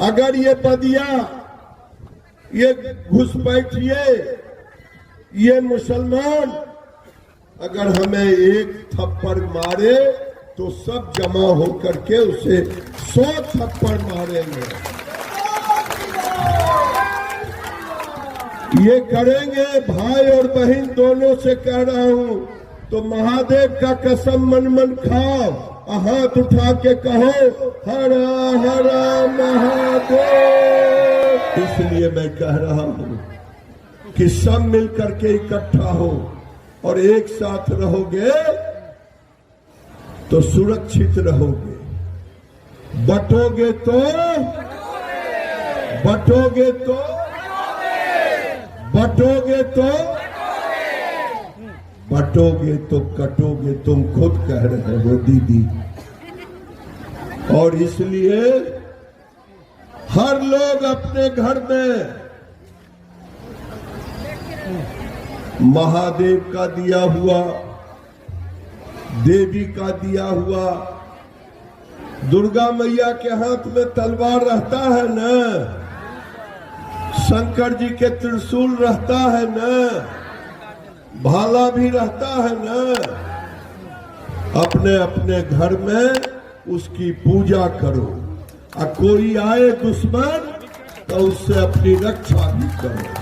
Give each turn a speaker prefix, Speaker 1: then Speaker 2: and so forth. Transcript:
Speaker 1: अगर ये बदिया, ये घुसपैठिए, ये मुसलमान अगर हमें एक थप्पड़ मारे तो सब जमा होकर के उसे 100 थप्पड़ मारेंगे। ये करेंगे भाई और बहन दोनों से कह रहा हूं। तो महादेव का कसम मन मन खाओ, हाथ उठा के कहो हर हर महादेव। इसलिए मैं कह रहा हूं कि सब मिलकर के इकट्ठा हो और एक साथ रहोगे तो सुरक्षित रहोगे। बटोगे तो बटोगे तो बटोगे तो बटोगे तो कटोगे, तुम खुद कह रहे हो दीदी। और इसलिए हर लोग अपने घर में महादेव का दिया हुआ, देवी का दिया हुआ, दुर्गा मैया के हाथ में तलवार रहता है न, शंकर जी के त्रिशूल रहता है न, भाला भी रहता है न। अपने अपने घर में उसकी पूजा करो, और कोई आए दुश्मन तो उससे अपनी रक्षा भी करो।